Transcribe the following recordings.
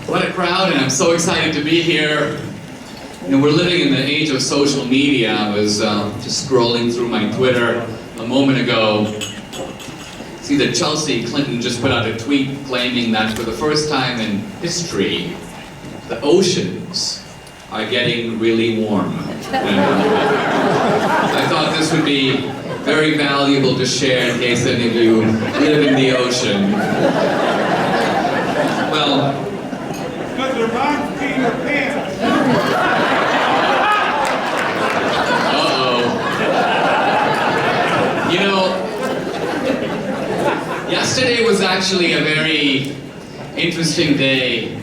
What a crowd, and I'm so excited to be here. You know, we're living in the age of social media. I was just scrolling through my Twitter a moment ago. See that Chelsea Clinton just put out a tweet claiming that for the first time in history, the oceans are getting really warm. And I thought this would be very valuable to share in case any of you live in the ocean. Well, because your mom's peeing your pants. You know, yesterday was actually a very interesting day.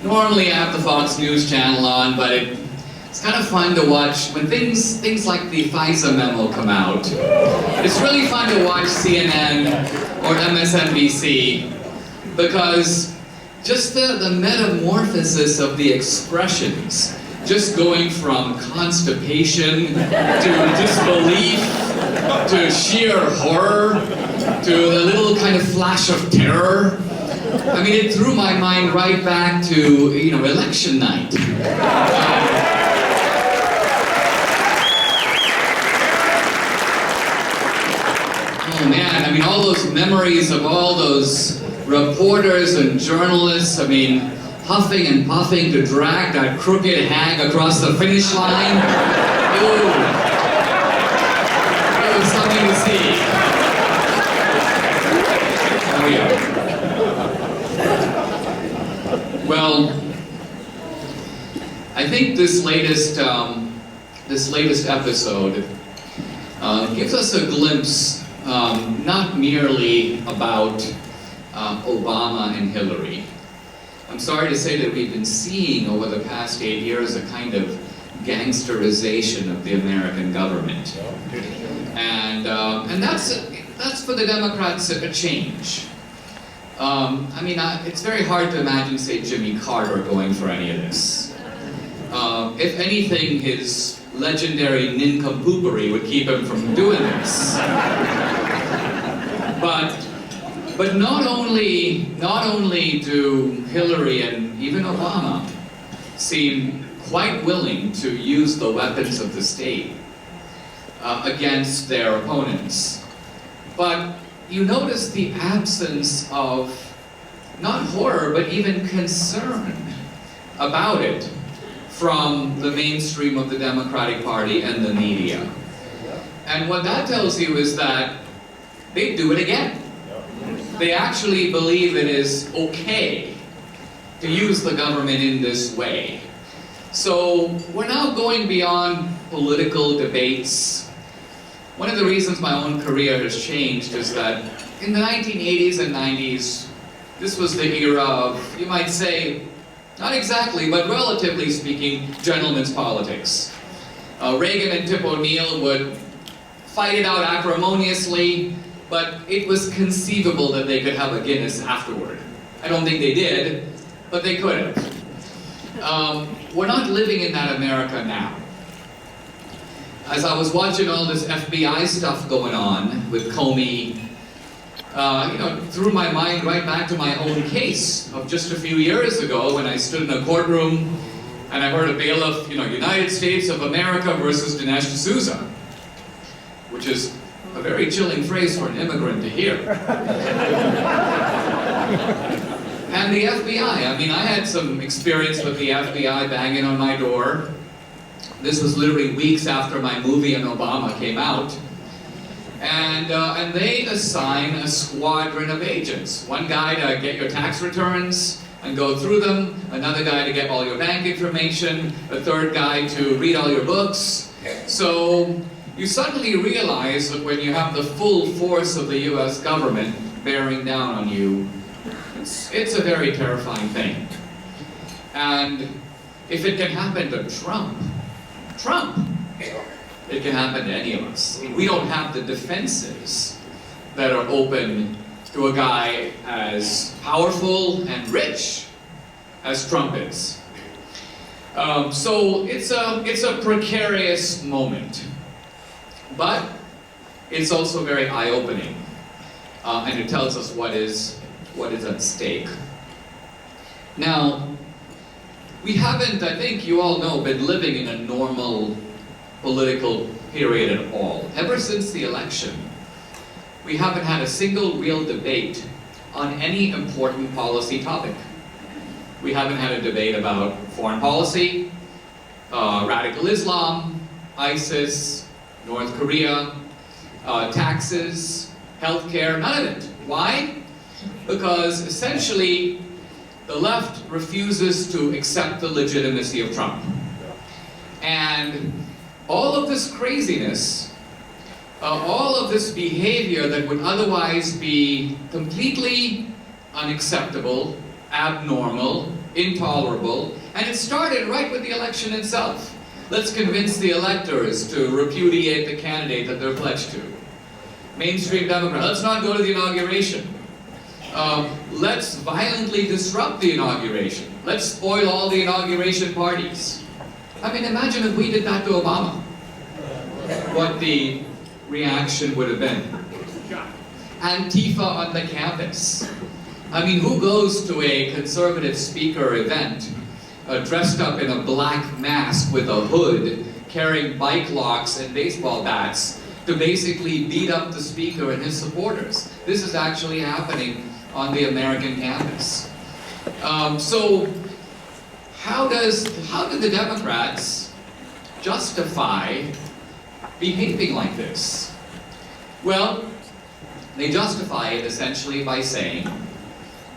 Normally I have the Fox News channel on, but it's kind of fun to watch when things like the FISA memo come out. It's really fun to watch CNN or MSNBC because just the metamorphosis of the expressions, just going from constipation to disbelief to sheer horror to a little kind of flash of terror. I mean, it threw my mind right back to, you know, election night. Oh man, I mean, all those memories of all those reporters and journalists, I mean, huffing and puffing to drag that crooked hag across the finish line. Ooh. It was something to see. Oh yeah. Well, I think this latest episode gives us a glimpse, not merely about Obama and Hillary. I'm sorry to say that we've been seeing over the past 8 years a kind of gangsterization of the American government, and that's for the Democrats a change. I mean, it's very hard to imagine, say, Jimmy Carter going for any of this. If anything, his legendary nincompoopery would keep him from doing this. But not only do Hillary and even Obama seem quite willing to use the weapons of the state against their opponents, but you notice the absence of not horror, but even concern about it from the mainstream of the Democratic Party and the media. And what that tells you is that they do it again. They actually believe it is okay to use the government in this way. So we're now going beyond political debates. One of the reasons my own career has changed is that in the 1980s and 90s, this was the era of, you might say, not exactly, but relatively speaking, gentlemen's politics. Reagan and Tip O'Neill would fight it out acrimoniously, but it was conceivable that they could have a Guinness afterward. I don't think they did, but they could have. We're not living in that America now. As I was watching all this FBI stuff going on with Comey, you know, threw my mind right back to my own case of just a few years ago when I stood in a courtroom and I heard a bailiff, you know, United States of America versus Dinesh D'Souza, which is a very chilling phrase for an immigrant to hear. And the FBI, I mean, I had some experience with the FBI banging on my door. This was literally weeks after my movie on Obama came out. And they assign a squadron of agents. One guy to get your tax returns and go through them, another guy to get all your bank information, a third guy to read all your books. So you suddenly realize that when you have the full force of the US government bearing down on you, it's a very terrifying thing. And if it can happen to Trump, it can happen to any of us. We don't have the defenses that are open to a guy as powerful and rich as Trump is. So it's a precarious moment, but it's also very eye-opening, and it tells us what is at stake. Now, we haven't, I think you all know, been living in a normal political period at all. Ever since the election, we haven't had a single real debate on any important policy topic. We haven't had a debate about foreign policy, radical Islam, ISIS, North Korea, taxes, healthcare, none of it. Why? Because essentially the left refuses to accept the legitimacy of Trump. And all of this craziness, all of this behavior that would otherwise be completely unacceptable, abnormal, intolerable, and it started right with the election itself. Let's convince the electors to repudiate the candidate that they're pledged to. Mainstream Democrat, let's not go to the inauguration. Let's violently disrupt the inauguration. Let's spoil all the inauguration parties. I mean, imagine if we did that to Obama. What the reaction would have been. Antifa on the campus. I mean, who goes to a conservative speaker event dressed up in a black mask with a hood, carrying bike locks and baseball bats to basically beat up the speaker and his supporters? This is actually happening on the American campus. So how do the Democrats justify behaving like this? Well, they justify it essentially by saying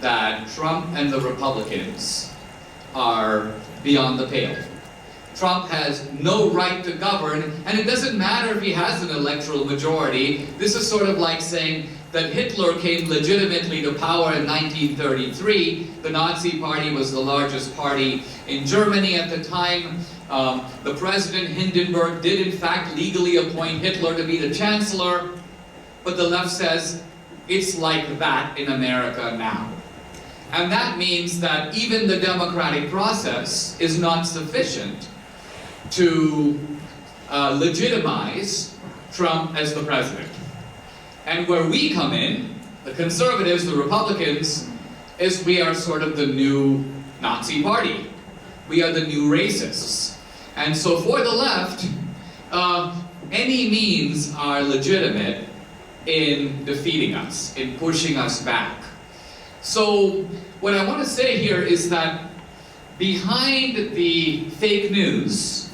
that Trump and the Republicans are beyond the pale. Trump has no right to govern, and it doesn't matter if he has an electoral majority. This is sort of like saying that Hitler came legitimately to power in 1933. The Nazi Party was the largest party in Germany at the time. The President Hindenburg did in fact legally appoint Hitler to be the chancellor, but the left says it's like that in America now. And that means that even the democratic process is not sufficient to legitimize Trump as the president. And where we come in, the conservatives, the Republicans, is we are sort of the new Nazi party. We are the new racists. And so for the left, any means are legitimate in defeating us, in pushing us back. So what I want to say here is that behind the fake news,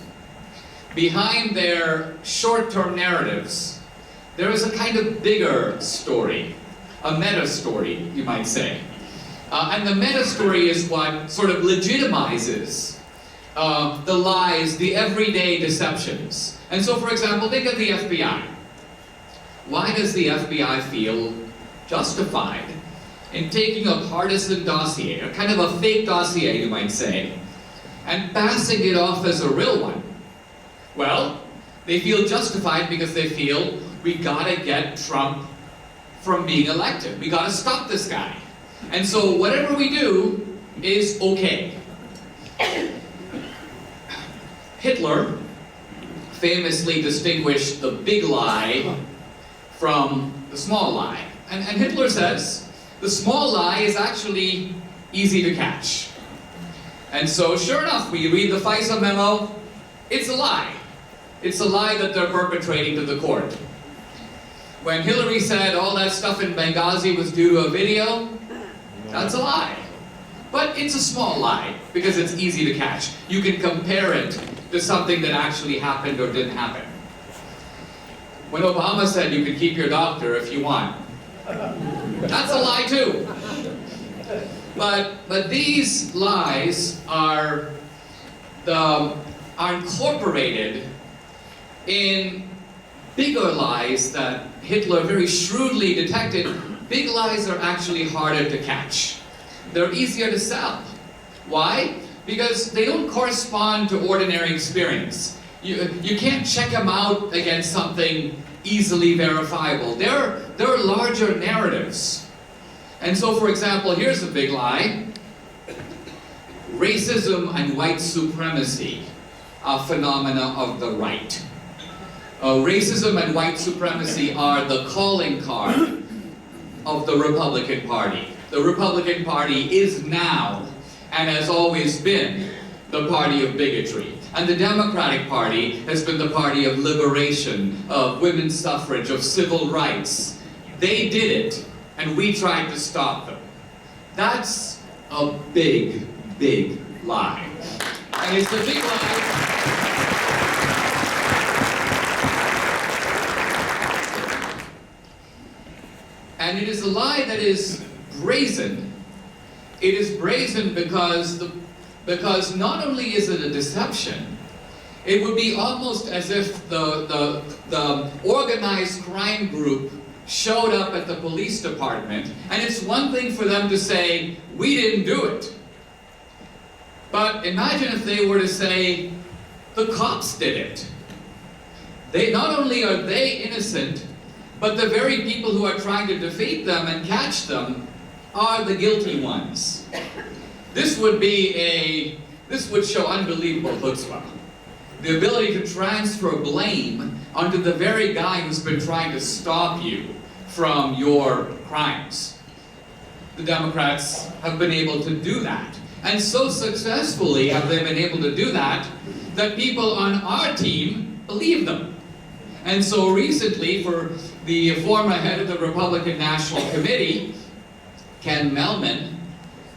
behind their short-term narratives, there is a kind of bigger story, a meta story, you might say. And the meta story is what sort of legitimizes the lies, the everyday deceptions. And so, for example, think of the FBI. Why does the FBI feel justified in taking a partisan dossier, a kind of a fake dossier, you might say, and passing it off as a real one? Well, they feel justified because they feel we gotta get Trump from being elected. We gotta stop this guy. And so whatever we do is okay. Hitler famously distinguished the big lie from the small lie. And Hitler says, the small lie is actually easy to catch. And so sure enough, we read the FISA memo, it's a lie. It's a lie that they're perpetrating to the court. When Hillary said all that stuff in Benghazi was due to a video, that's a lie. But it's a small lie, because it's easy to catch. You can compare it to something that actually happened or didn't happen. When Obama said you could keep your doctor if you want, that's a lie too. But these lies are incorporated in bigger lies that Hitler very shrewdly detected. Big lies are actually harder to catch. They're easier to sell. Why? Because they don't correspond to ordinary experience. You can't check them out against something easily verifiable. They're larger narratives. And so, for example, here's a big lie. Racism and white supremacy are phenomena of the right. Racism and white supremacy are the calling card of the Republican Party. The Republican Party is now, and has always been, the party of bigotry. And the Democratic Party has been the party of liberation, of women's suffrage, of civil rights. They did it, and we tried to stop them. That's a big, big lie. And it's a big lie. And it is a lie that is brazen. It is brazen because not only is it a deception, it would be almost as if the organized crime group showed up at the police department, and it's one thing for them to say, we didn't do it. But imagine if they were to say, the cops did it. Not only are they innocent, but the very people who are trying to defeat them and catch them are the guilty ones. This would show unbelievable chutzpah. The ability to transfer blame onto the very guy who's been trying to stop you from your crimes. The Democrats have been able to do that. And so successfully have they been able to do that, that people on our team believe them. And so recently, for the former head of the Republican National Committee, Ken Melman,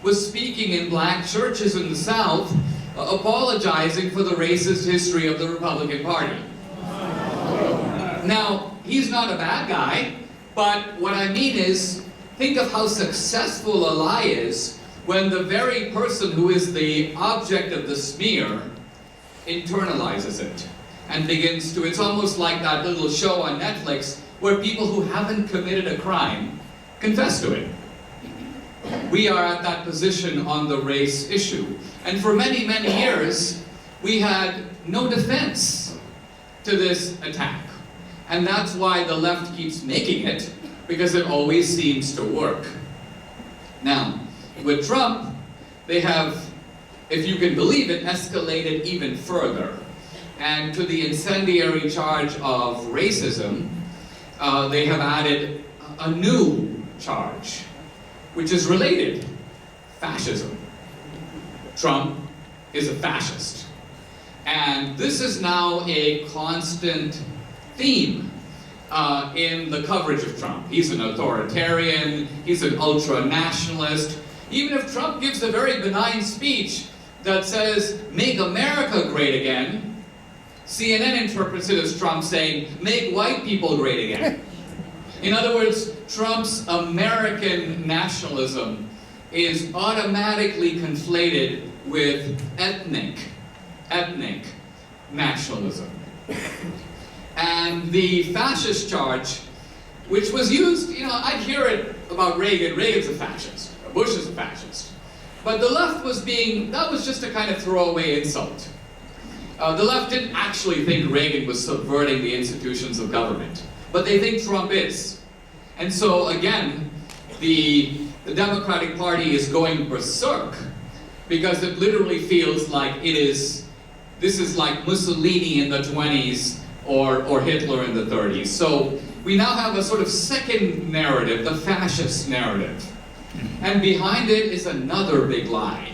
was speaking in black churches in the South, apologizing for the racist history of the Republican Party. Now, he's not a bad guy, but what I mean is, think of how successful a lie is when the very person who is the object of the smear internalizes it and begins to, it's almost like that little show on Netflix where people who haven't committed a crime confess to it. We are at that position on the race issue. And for many, many years, we had no defense to this attack. And that's why the left keeps making it, because it always seems to work. Now, with Trump, they have, if you can believe it, escalated even further. And to the incendiary charge of racism, they have added a new charge, which is related: fascism. Trump is a fascist. And this is now a constant theme in the coverage of Trump. He's an authoritarian, he's an ultra-nationalist. Even if Trump gives a very benign speech that says, "Make America great again," CNN interprets it as Trump saying, "Make white people great again." In other words, Trump's American nationalism is automatically conflated with ethnic nationalism. And the fascist charge, which was used, I'd hear it about Reagan. Reagan's a fascist. Bush is a fascist. But the left that was just a kind of throwaway insult. The left didn't actually think Reagan was subverting the institutions of government, but they think Trump is. And so again, the Democratic Party is going berserk because it literally feels like this is like Mussolini in the 20s or Hitler in the 30s. So we now have a sort of second narrative, the fascist narrative. And behind it is another big lie.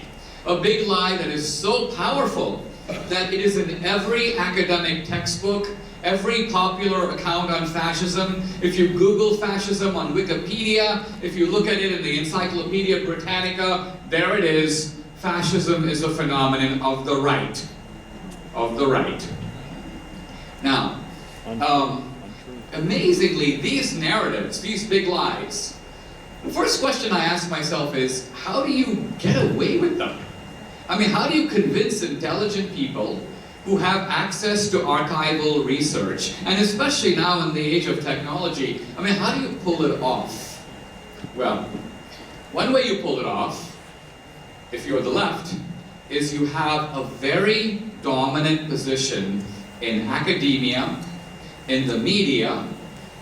A big lie that is so powerful that it is in every academic textbook, every popular account on fascism. If you Google fascism on Wikipedia, if you look at it in the Encyclopedia Britannica, there it is. Fascism is a phenomenon of the right. Of the right. Now, amazingly, these narratives, these big lies, the first question I ask myself is, how do you get away with them? I mean, how do you convince intelligent people who have access to archival research, and especially now in the age of technology, I mean, how do you pull it off? Well, one way you pull it off, if you're the left, is you have a very dominant position in academia, in the media,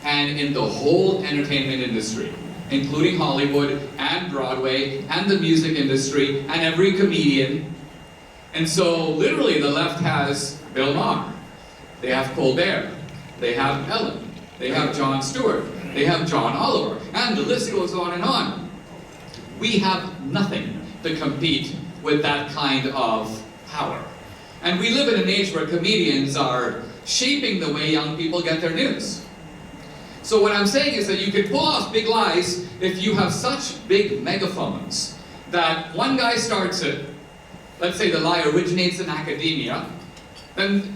and in the whole entertainment industry, including Hollywood and Broadway and the music industry and every comedian. And so literally the left has Bill Maher, they have Colbert, they have Ellen, they have Jon Stewart, they have John Oliver, and the list goes on and on. We have nothing to compete with that kind of power. And we live in an age where comedians are shaping the way young people get their news. So what I'm saying is that you can pull off big lies if you have such big megaphones that one guy starts it, let's say the lie originates in academia, then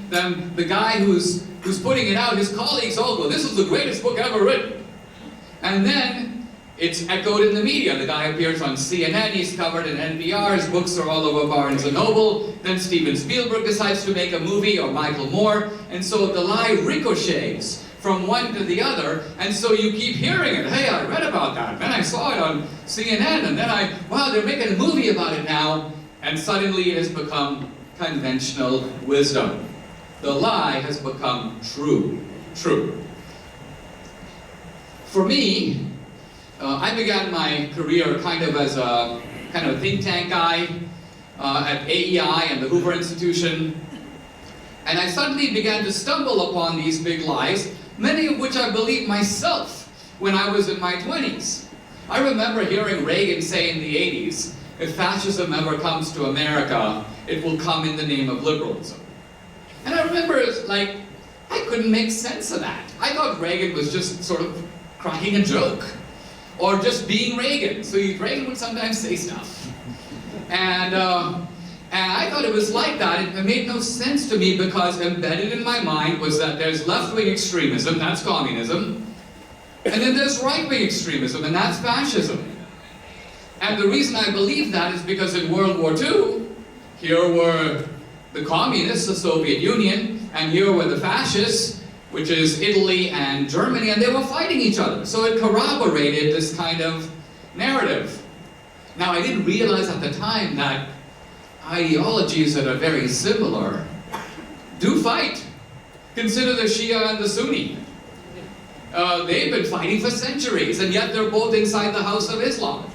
the guy who's putting it out, his colleagues all go, this is the greatest book ever written. And then it's echoed in the media. The guy appears on CNN, he's covered in NPR, his books are all over Barnes & Noble, then Steven Spielberg decides to make a movie, or Michael Moore, and so the lie ricochets from one to the other, and so you keep hearing it. Hey, I read about that, then I saw it on CNN, and then wow, they're making a movie about it now, and suddenly it has become conventional wisdom. The lie has become true. For me, I began my career kind of as a think tank guy at AEI and the Hoover Institution, and I suddenly began to stumble upon these big lies, many of which I believed myself when I was in my 20s. I remember hearing Reagan say in the 80s, if fascism ever comes to America, it will come in the name of liberalism. And I remember it's like, I couldn't make sense of that. I thought Reagan was just sort of cracking a joke, or just being Reagan. So Reagan would sometimes say stuff. And I thought it was like that. It made no sense to me because embedded in my mind was that there's left-wing extremism, that's communism, and then there's right-wing extremism, and that's fascism. And the reason I believe that is because in World War II, here were the communists, the Soviet Union, and here were the fascists, which is Italy and Germany, and they were fighting each other. So it corroborated this kind of narrative. Now, I didn't realize at the time that ideologies that are very similar do fight. Consider the Shia and the Sunni. They've been fighting for centuries, and yet they're both inside the House of Islam.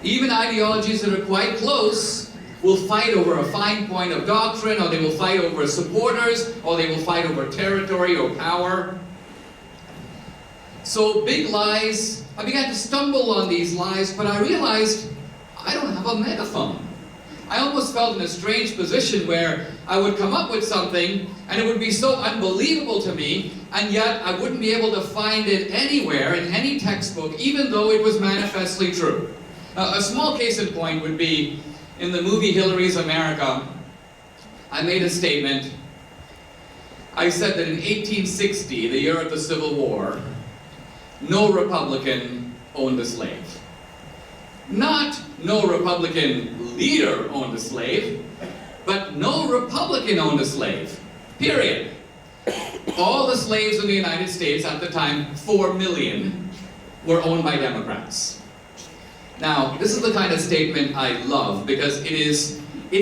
Even ideologies that are quite close will fight over a fine point of doctrine, or they will fight over supporters, or they will fight over territory or power. So big lies, I began to stumble on these lies, but I realized I don't have a megaphone. I almost felt in a strange position where I would come up with something and it would be so unbelievable to me, and yet I wouldn't be able to find it anywhere in any textbook, even though it was manifestly true. A small case in point would be in the movie Hillary's America. I made a statement. I said that in 1860, the year of the Civil War, no Republican owned a slave. Not no Republican leader owned a slave, but no Republican owned a slave. Period. All the slaves in the United States at the time, 4 million, were owned by Democrats. Now, this is the kind of statement I love because it's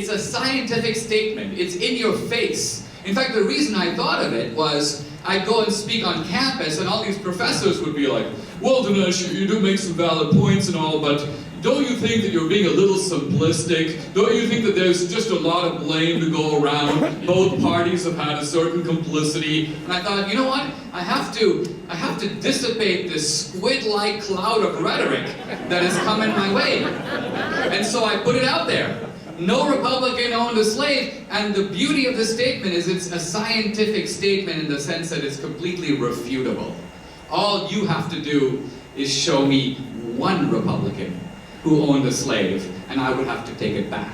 a scientific statement. It's in your face. In fact, the reason I thought of it was I'd go and speak on campus and all these professors would be like, well, Dinesh, you do make some valid points and all, but don't you think that you're being a little simplistic? Don't you think that there's just a lot of blame to go around? Both parties have had a certain complicity. And I thought, you know what? I have to dissipate this squid-like cloud of rhetoric that has come in my way. And so I put it out there. No Republican owned a slave, and the beauty of the statement is it's a scientific statement in the sense that it's completely refutable. All you have to do is show me one Republican who owned a slave, and I would have to take it back.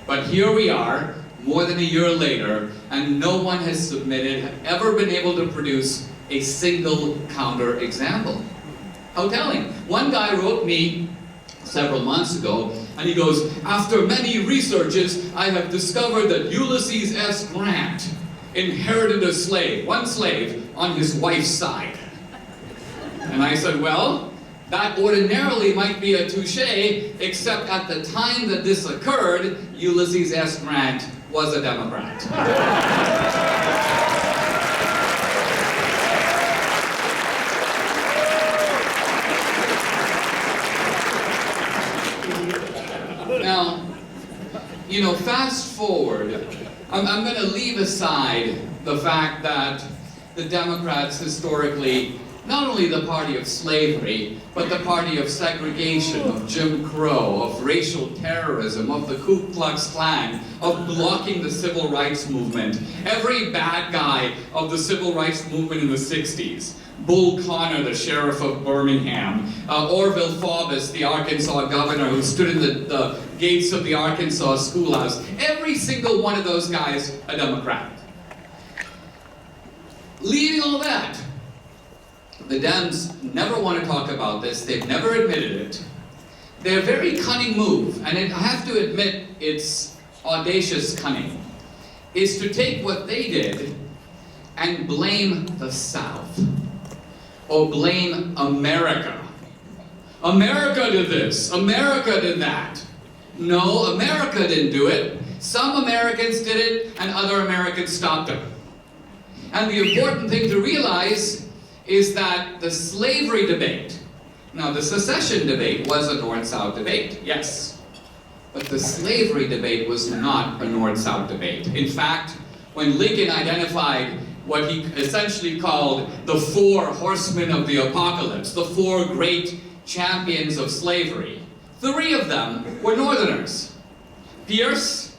But here we are, more than a year later, and no one has ever been able to produce a single counter example. How telling. One guy wrote me several months ago, and he goes, after many researches, I have discovered that Ulysses S. Grant inherited a slave, one slave, on his wife's side. And I said, well, that ordinarily might be a touche, except at the time that this occurred, Ulysses S. Grant was a Democrat. Now, you know, fast forward, I'm going to leave aside the fact that the Democrats historically not only the party of slavery, but the party of segregation, of Jim Crow, of racial terrorism, of the Ku Klux Klan, of blocking the civil rights movement. Every bad guy of the civil rights movement in the 60s. Bull Connor, the sheriff of Birmingham. Orville Faubus, the Arkansas governor who stood in the gates of the Arkansas schoolhouse. Every single one of those guys a Democrat. Leaving all that, the Dems never want to talk about this. They've never admitted it. Their very cunning move, and I have to admit it's audacious cunning, is to take what they did and blame the South. Or blame America. America did this. America did that. No, America didn't do it. Some Americans did it, and other Americans stopped them. And the important thing to realize is that the slavery debate, now the secession debate was a North-South debate, yes. But the slavery debate was not a North-South debate. In fact, when Lincoln identified what he essentially called the four horsemen of the apocalypse, the four great champions of slavery, three of them were Northerners. Pierce,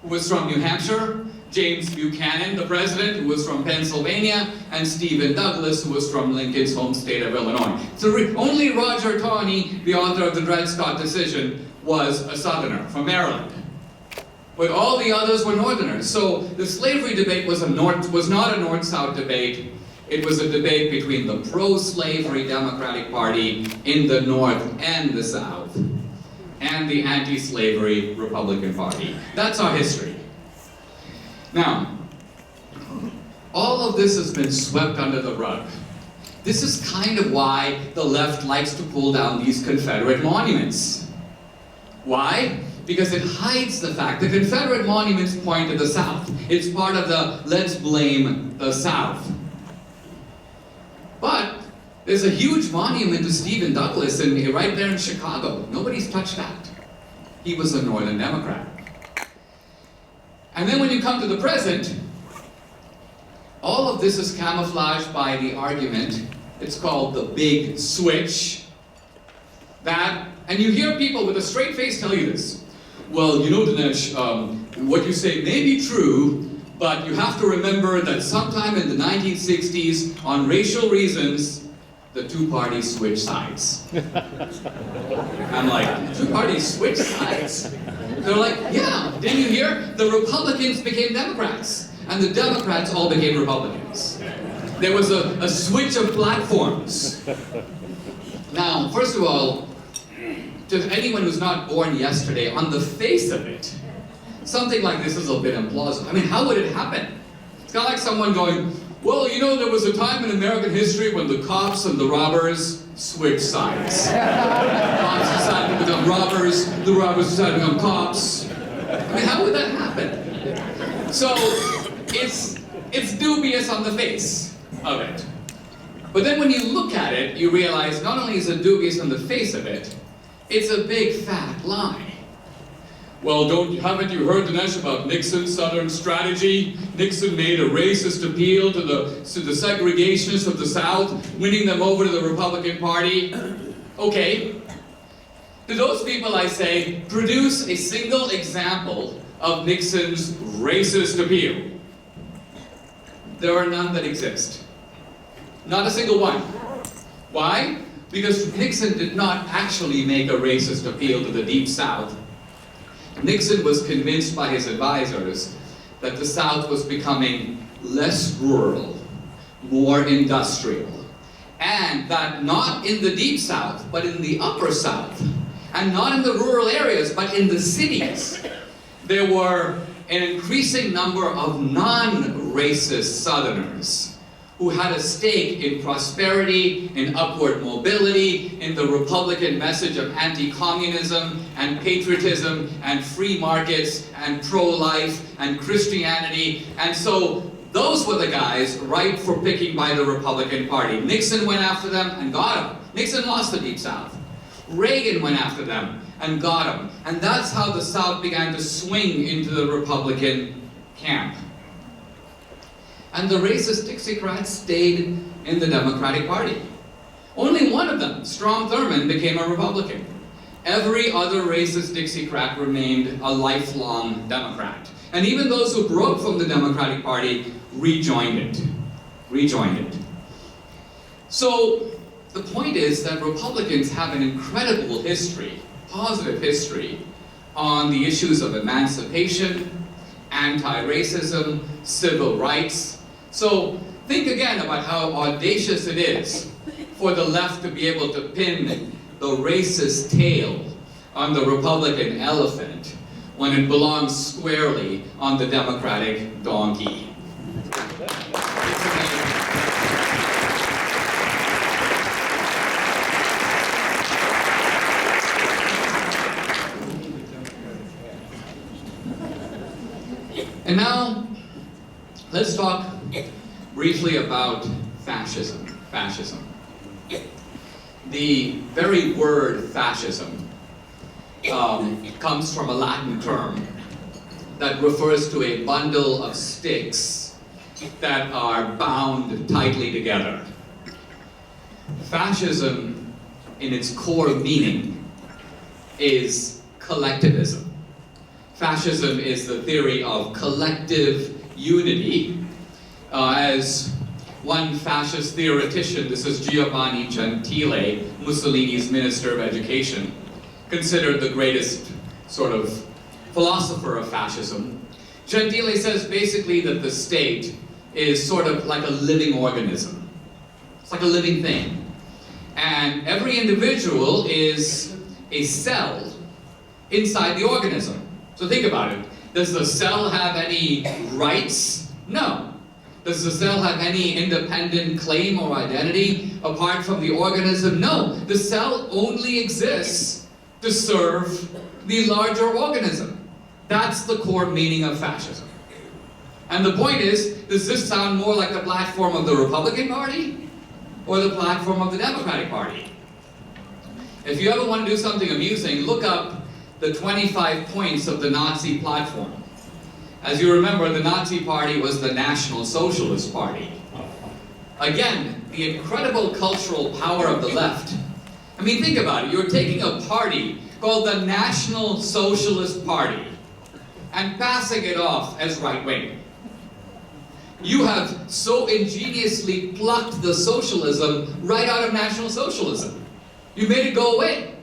who was from New Hampshire, James Buchanan, the president, who was from Pennsylvania, and Stephen Douglas, who was from Lincoln's home state of Illinois. Only Roger Taney, the author of the Dred Scott decision, was a Southerner from Maryland. But all the others were Northerners. So the slavery debate was not a North-South debate. It was a debate between the pro-slavery Democratic Party in the North and the South, and the anti-slavery Republican Party. That's our history. Now, all of this has been swept under the rug. This is kind of why the left likes to pull down these Confederate monuments. Why? Because it hides the fact the Confederate monuments point to the South. It's part of the let's blame the South. But there's a huge monument to Stephen Douglas right there in Chicago. Nobody's touched that. He was a Northern Democrat. And then when you come to the present, all of this is camouflaged by the argument. It's called the big switch. And you hear people with a straight face tell you this. Well, you know, Dinesh, what you say may be true, but you have to remember that sometime in the 1960s, on racial reasons, the two parties switched sides. I'm like, two parties switched sides? They're like, yeah, didn't you hear? The Republicans became Democrats, and the Democrats all became Republicans. There was a switch of platforms. Now, first of all, to anyone who's not born yesterday, on the face of it, something like this is a bit implausible. I mean, how would it happen? It's kind of like someone going, well, you know, there was a time in American history when the cops and the robbers switched sides. The cops decided to become robbers, the robbers decided to become cops. I mean, how would that happen? So, it's dubious on the face of it. But then when you look at it, you realize not only is it dubious on the face of it, it's a big fat lie. Well, haven't you heard, Dinesh, about Nixon's Southern strategy? Nixon made a racist appeal to the segregationists of the South, winning them over to the Republican Party. Okay. To those people I say, produce a single example of Nixon's racist appeal. There are none that exist. Not a single one. Why? Because Nixon did not actually make a racist appeal to the Deep South. Nixon was convinced by his advisors that the South was becoming less rural, more industrial, and that not in the Deep South, but in the Upper South, and not in the rural areas, but in the cities, there were an increasing number of non-racist Southerners who had a stake in prosperity, in upward mobility, in the Republican message of anti-communism and patriotism and free markets and pro-life and Christianity. And so those were the guys ripe for picking by the Republican Party. Nixon went after them and got them. Nixon lost the Deep South. Reagan went after them and got them. And that's how the South began to swing into the Republican camp. And the racist Dixiecrats stayed in the Democratic Party. Only one of them, Strom Thurmond, became a Republican. Every other racist Dixiecrat remained a lifelong Democrat. And even those who broke from the Democratic Party rejoined it. So the point is that Republicans have an incredible history, positive history, on the issues of emancipation, anti-racism, civil rights. So think again about how audacious it is for the left to be able to pin the racist tail on the Republican elephant when it belongs squarely on the Democratic donkey. And now, let's talk briefly about fascism. The very word fascism comes from a Latin term that refers to a bundle of sticks that are bound tightly together. Fascism, in its core meaning, is collectivism. Fascism is the theory of collective unity. As one fascist theoretician, this is Giovanni Gentile, Mussolini's Minister of Education, considered the greatest sort of philosopher of fascism. Gentile says basically that the state is sort of like a living organism. It's like a living thing. And every individual is a cell inside the organism. So think about it. Does the cell have any rights? No. Does the cell have any independent claim or identity apart from the organism? No. The cell only exists to serve the larger organism. That's the core meaning of fascism. And the point is, does this sound more like the platform of the Republican Party or the platform of the Democratic Party? If you ever want to do something amusing, look up the 25 points of the Nazi platform. As you remember, the Nazi Party was the National Socialist Party. Again, the incredible cultural power of the left. I mean, think about it. You're taking a party called the National Socialist Party and passing it off as right-wing. You have so ingeniously plucked the socialism right out of National Socialism. You made it go away.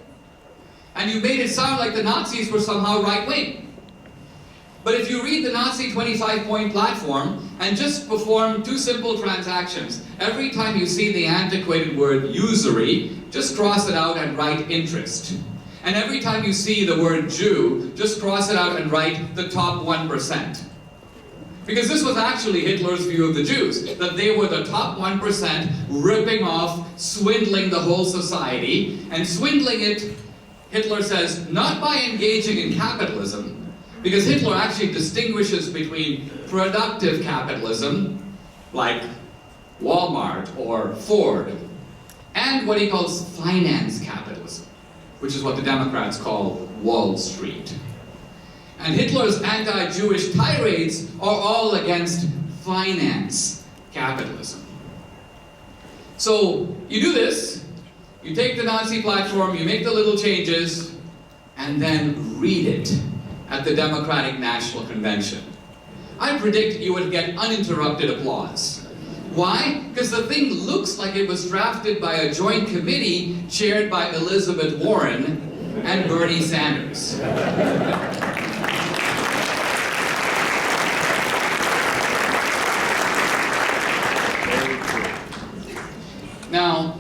And you made it sound like the Nazis were somehow right-wing. But if you read the Nazi 25-point platform and just perform two simple transactions, every time you see the antiquated word usury, just cross it out and write interest. And every time you see the word Jew, just cross it out and write the top 1%. Because this was actually Hitler's view of the Jews, that they were the top 1% ripping off, swindling the whole society, and swindling it, Hitler says, not by engaging in capitalism, because Hitler actually distinguishes between productive capitalism, like Walmart or Ford, and what he calls finance capitalism, which is what the Democrats call Wall Street. And Hitler's anti-Jewish tirades are all against finance capitalism. So you do this, you take the Nazi platform, you make the little changes, and then read it at the Democratic National Convention. I predict you would get uninterrupted applause. Why? Because the thing looks like it was drafted by a joint committee chaired by Elizabeth Warren and Bernie Sanders. Now,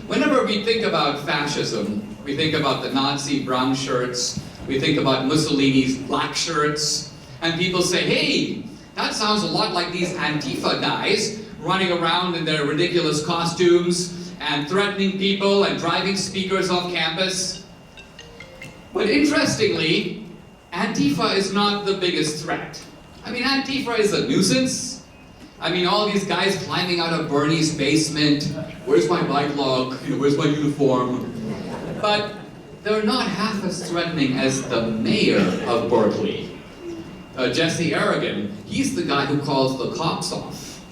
whenever we think about fascism, we think about the Nazi brown shirts, we think about Mussolini's black shirts, and people say, hey, that sounds a lot like these Antifa guys running around in their ridiculous costumes and threatening people and driving speakers off campus. But interestingly, Antifa is not the biggest threat. I mean, Antifa is a nuisance. I mean, all these guys climbing out of Bernie's basement, where's my bike log, where's my uniform? But they're not half as threatening as the mayor of Berkeley. Jesse Aragon, he's the guy who calls the cops off.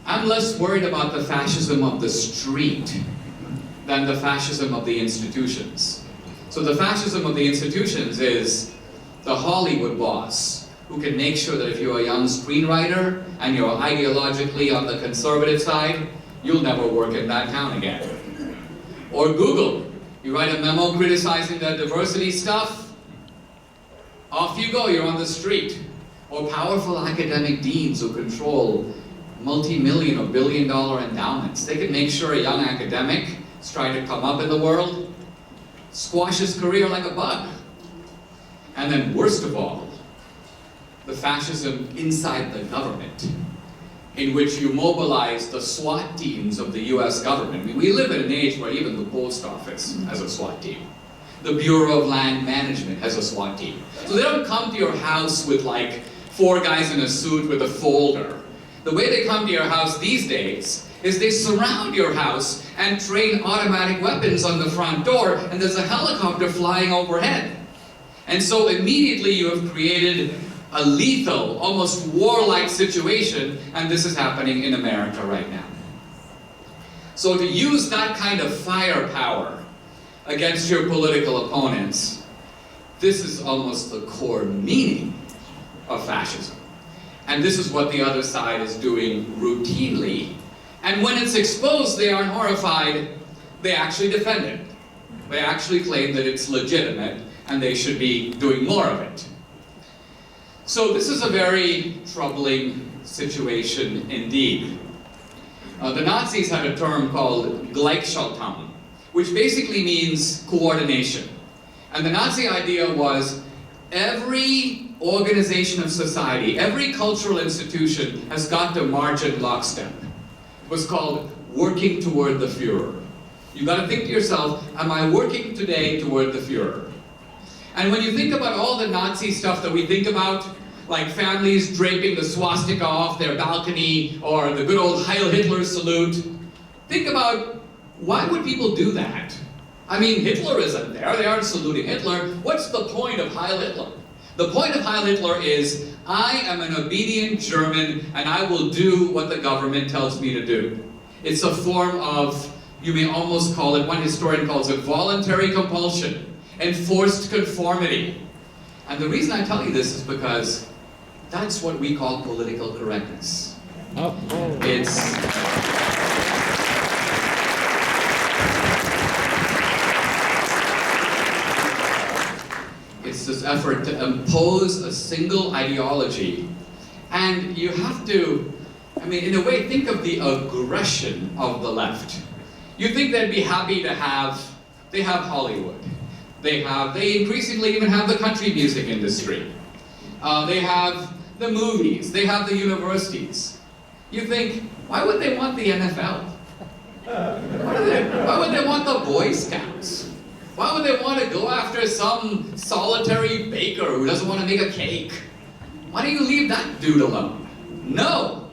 I'm less worried about the fascism of the street than the fascism of the institutions. So the fascism of the institutions is the Hollywood boss who can make sure that if you're a young screenwriter and you're ideologically on the conservative side, you'll never work in that town again. Or Google, you write a memo criticizing their diversity stuff, off you go, you're on the street. Or powerful academic deans who control multi-million or billion-dollar endowments. They can make sure a young academic is trying to come up in the world, squash his career like a bug. And then worst of all, the fascism inside the government, in which you mobilize the SWAT teams of the US government. I mean, we live in an age where even the post office has a SWAT team. The Bureau of Land Management has a SWAT team. So they don't come to your house with like 4 guys in a suit with a folder. The way they come to your house these days is they surround your house and train automatic weapons on the front door, and there's a helicopter flying overhead. And so immediately you have created a lethal, almost warlike situation, and this is happening in America right now. So to use that kind of firepower against your political opponents, this is almost the core meaning of fascism. And this is what the other side is doing routinely. And when it's exposed, they aren't horrified, they actually defend it. They actually claim that it's legitimate and they should be doing more of it. So this is a very troubling situation indeed. The Nazis had a term called Gleichschaltung, which basically means coordination. And the Nazi idea was every organization of society, every cultural institution has got to march in lockstep. It was called working toward the Führer. You've got to think to yourself, am I working today toward the Führer? And when you think about all the Nazi stuff that we think about, like families draping the swastika off their balcony, or the good old Heil Hitler salute, think about, why would people do that? I mean, Hitler isn't there, they aren't saluting Hitler. What's the point of Heil Hitler? The point of Heil Hitler is, I am an obedient German and I will do what the government tells me to do. It's a form of, you may almost call it, one historian calls it voluntary compulsion, enforced conformity. And the reason I tell you this is because that's what we call political correctness. It's this effort to impose a single ideology. And you have to, I mean, in a way, think of the aggression of the left. You think they'd be happy to have, they have Hollywood. They increasingly even have the country music industry. They have the movies. They have the universities. You think, why would they want the NFL? Why would they want the Boy Scouts? Why would they want to go after some solitary baker who doesn't want to make a cake? Why do you leave that dude alone? No,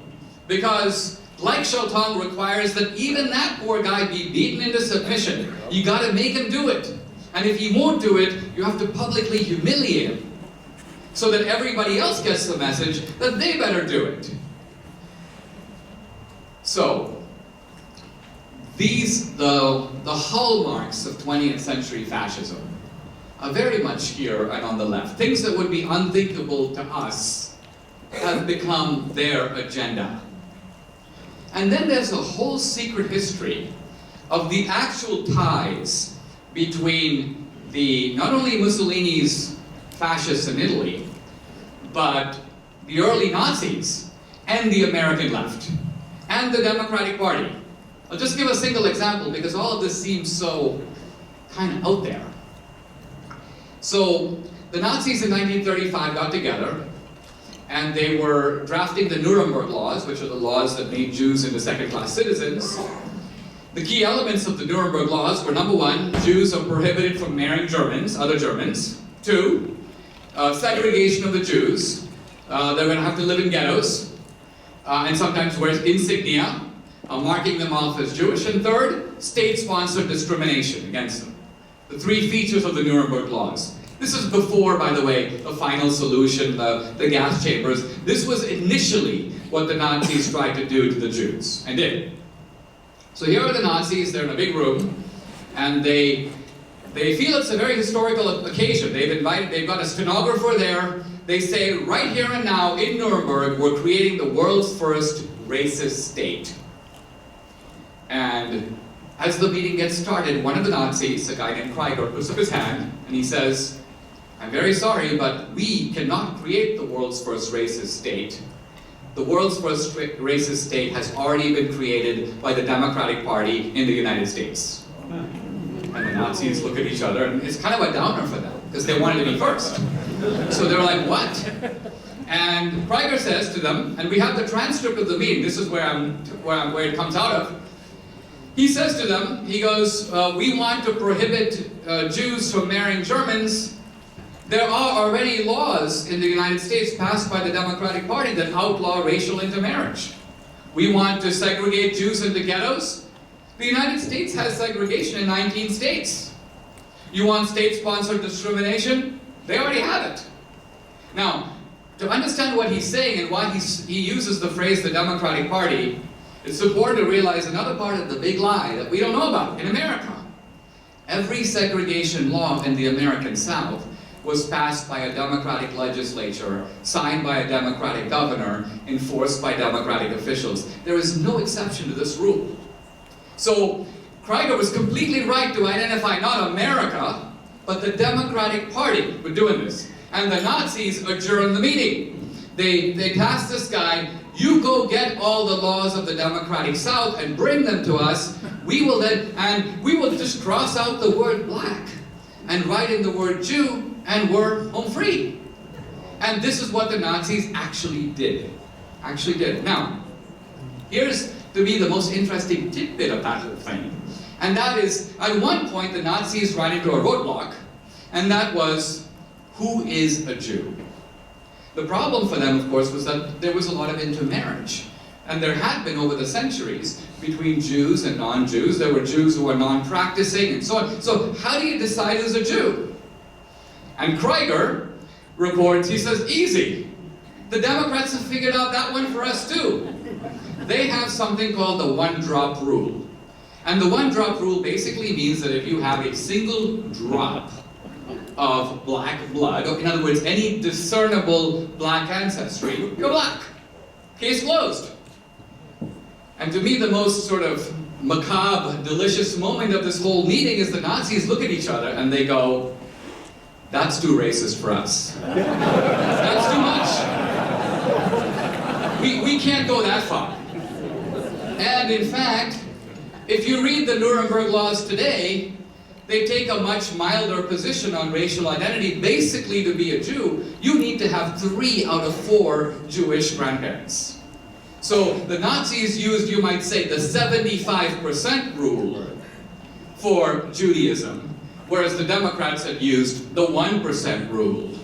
because Gleichschaltung requires that even that poor guy be beaten into submission. You got to make him do it. And if he won't do it, you have to publicly humiliate him so that everybody else gets the message that they better do it. So, the hallmarks of 20th century fascism are very much here and on the left. Things that would be unthinkable to us have become their agenda. And then there's a whole secret history of the actual ties between not only Mussolini's fascists in Italy, but the early Nazis and the American left and the Democratic Party. I'll just give a single example because all of this seems so kind of out there. So the Nazis in 1935 got together and they were drafting the Nuremberg laws, which are the laws that made Jews into second-class citizens. The key elements of the Nuremberg laws were, number 1, Jews are prohibited from marrying Germans, other Germans. 2, segregation of the Jews. They're going to have to live in ghettos and sometimes wear insignia, marking them off as Jewish. And 3rd, state-sponsored discrimination against them. The 3 features of the Nuremberg laws. This is before, by the way, the final solution, the gas chambers. This was initially what the Nazis tried to do to the Jews, and did. So here are the Nazis, they're in a big room, and they feel it's a very historical occasion. They've got a stenographer there. They say, right here and now, in Nuremberg, we're creating the world's first racist state. And as the meeting gets started, one of the Nazis, a guy named Krieger, puts up his hand, and he says, I'm very sorry, but we cannot create the world's first racist state. The world's first racist state has already been created by the Democratic Party in the United States. And the Nazis look at each other, and it's kind of a downer for them, because they wanted to be first. So they're like, what? And Krieger says to them, and we have the transcript of the meeting, this is where it comes out of. He says to them, he goes, we want to prohibit Jews from marrying Germans. There are already laws in the United States passed by the Democratic Party that outlaw racial intermarriage. We want to segregate Jews into ghettos. The United States has segregation in 19 states. You want state-sponsored discrimination? They already have it. Now, to understand what he's saying and why he uses the phrase the Democratic Party, it's important to realize another part of the big lie that we don't know about in America. Every segregation law in the American South was passed by a Democratic legislature, signed by a Democratic governor, enforced by Democratic officials. There is no exception to this rule. So, Krieger was completely right to identify not America, but the Democratic Party with doing this. And the Nazis adjourned the meeting. They tasked this guy, you go get all the laws of the Democratic South and bring them to us. We will just cross out the word black and write in the word Jew, and we're home free. And this is what the Nazis actually did. Now, here's to me the most interesting tidbit of that whole thing. And that is, at one point the Nazis ran into a roadblock, and that was, who is a Jew? The problem for them, of course, was that there was a lot of intermarriage. And there had been over the centuries between Jews and non-Jews. There were Jews who were non-practicing and so on. So how do you decide who's a Jew? And Krieger reports, he says, easy. The Democrats have figured out that one for us too. They have something called the one-drop rule. And the one-drop rule basically means that if you have a single drop of black blood, or in other words, any discernible black ancestry, you're black. Case closed. And to me, the most sort of macabre, delicious moment of this whole meeting is the Nazis look at each other and they go, that's too racist for us. That's too much. We can't go that far. And in fact, if you read the Nuremberg laws today, they take a much milder position on racial identity. Basically, to be a Jew, you need to have 3 out of 4 Jewish grandparents. So the Nazis used, you might say, the 75% rule for Judaism, whereas the Democrats had used the 1% rule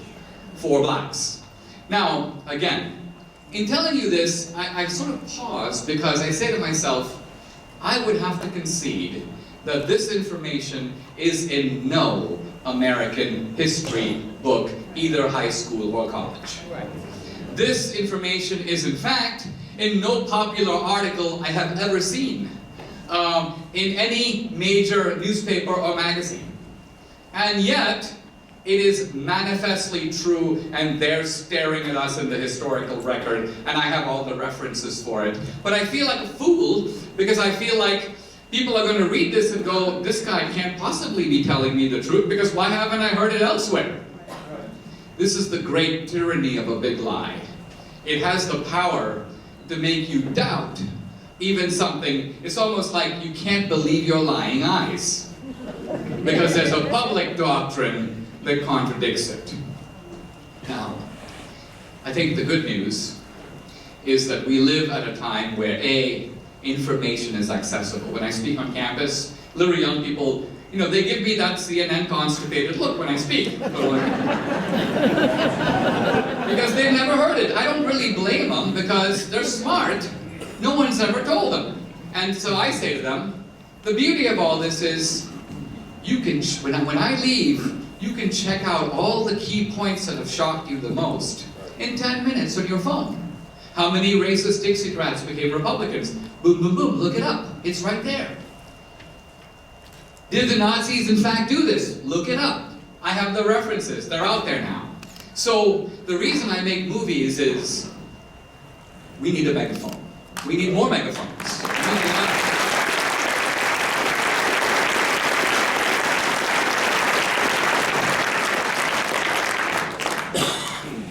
for blacks. Now, again, in telling you this, I sort of pause because I say to myself, I would have to concede that this information is in no American history book, either high school or college. Right. This information is, in fact, in no popular article I have ever seen in any major newspaper or magazine. And yet, it is manifestly true, and they're staring at us in the historical record, and I have all the references for it. But I feel like a fool, because I feel like people are going to read this and go, this guy can't possibly be telling me the truth, because why haven't I heard it elsewhere? This is the great tyranny of a big lie. It has the power to make you doubt even something. It's almost like you can't believe your lying eyes, because there's a public doctrine that contradicts it. Now, I think the good news is that we live at a time where A, information is accessible. When I speak on campus, literally young people, they give me that CNN constipated look when I speak. Because they've never heard it. I don't really blame them because they're smart. No one's ever told them. And so I say to them, the beauty of all this is, you can, when I leave you can check out all the key points that have shocked you the most in 10 minutes on your phone. How many racist Dixiecrats became Republicans? Boom, boom, boom, look it up. It's right there. Did the Nazis in fact do this? Look it up. I have the references. They're out there now. So the reason I make movies is we need a megaphone. We need more megaphones.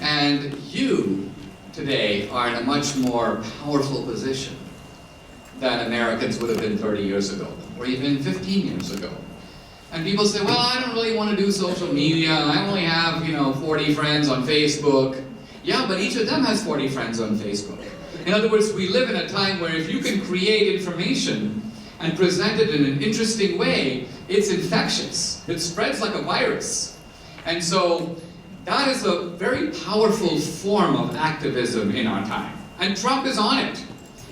And you today are in a much more powerful position than Americans would have been 30 years ago, or even 15 years ago. And people say, well, I don't really want to do social media. I only have, 40 friends on Facebook. Yeah, but each of them has 40 friends on Facebook. In other words, we live in a time where if you can create information and present it in an interesting way, it's infectious. It spreads like a virus. And so that is a very powerful form of activism in our time. And Trump is on it.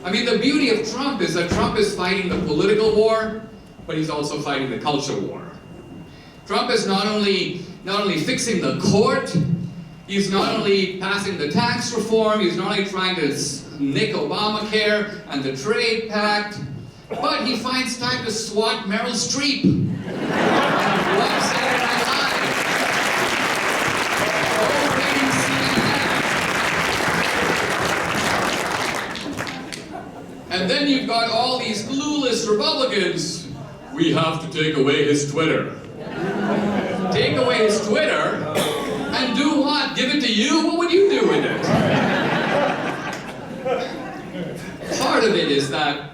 I mean, the beauty of Trump is that Trump is fighting the political war, but he's also fighting the culture war. Trump is not only fixing the court, he's not only passing the tax reform, he's not only trying to nick Obamacare and the trade pact, but he finds time to swat Meryl Streep. Love Saturday Night Live. Overrating CNN. And then you've got all these clueless Republicans. We have to take away his Twitter. Take away his Twitter, and do what? Give it to you? What would you do with it? Part of it is that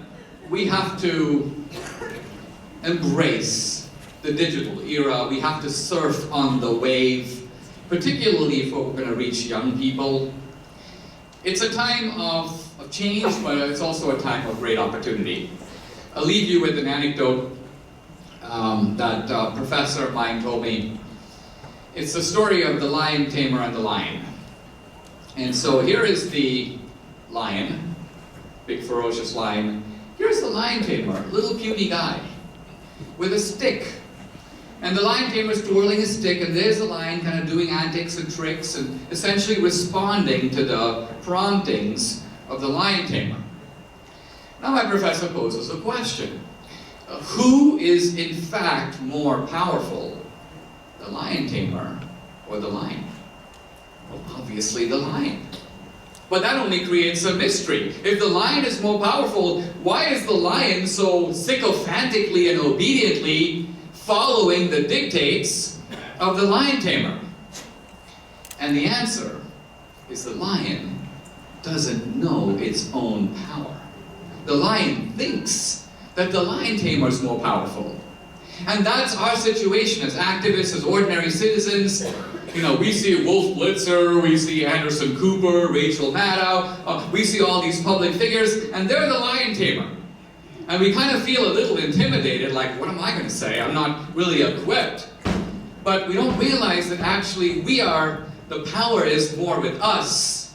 we have to embrace the digital era. We have to surf on the wave, particularly if we're going to reach young people. It's a time of change, but it's also a time of great opportunity. I'll leave you with an anecdote that a professor of mine told me. It's the story of the lion tamer and the lion. And so here is the lion, big ferocious lion. Here's the lion tamer, little puny guy, with a stick. And the lion tamer's twirling his stick, and there's the lion kind of doing antics and tricks and essentially responding to the promptings of the lion tamer. Now my professor poses a question. Who is in fact more powerful, the lion tamer or the lion? Well, obviously the lion. But that only creates a mystery. If the lion is more powerful, why is the lion so sycophantically and obediently following the dictates of the lion tamer? And the answer is the lion doesn't know its own power. The lion thinks that the lion tamer is more powerful. And that's our situation as activists, as ordinary citizens. We see Wolf Blitzer, we see Anderson Cooper, Rachel Maddow, we see all these public figures, and they're the lion tamer. And we kind of feel a little intimidated, like, what am I going to say? I'm not really equipped. But we don't realize that actually the power is more with us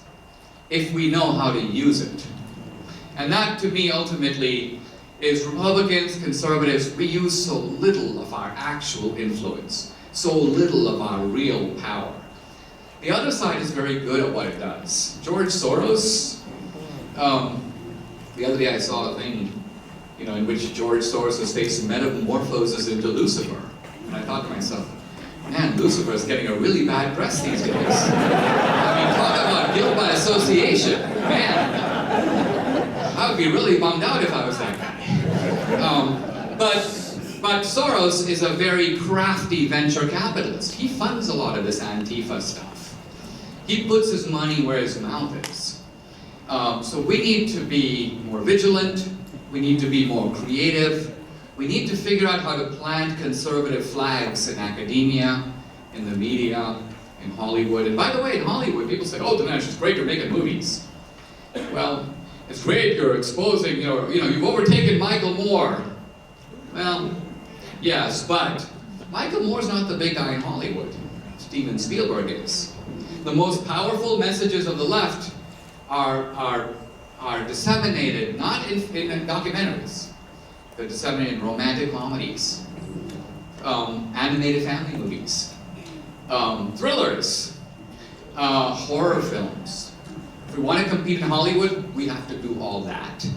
if we know how to use it. And that, to me, ultimately, is Republicans, conservatives, we use so little of our actual influence, so little of our real power. The other side is very good at what it does. George Soros, the other day I saw a thing, in which George Soros' face metamorphoses into Lucifer. And I thought to myself, man, Lucifer is getting a really bad press these days. I mean, talk about guilt by association. Man, I would be really bummed out if I was that guy. But Soros is a very crafty venture capitalist. He funds a lot of this Antifa stuff. He puts his money where his mouth is. So we need to be more vigilant. We need to be more creative. We need to figure out how to plant conservative flags in academia, in the media, in Hollywood. And by the way, in Hollywood, people say, oh, Dinesh, it's great you're making movies. Well, it's great you're exposing, you've overtaken Michael Moore. Well, yes, but Michael Moore's not the big guy in Hollywood. Steven Spielberg is. The most powerful messages of the left are disseminated not in documentaries. They're disseminated in romantic comedies, animated family movies, thrillers, horror films. If we want to compete in Hollywood, we have to do all that.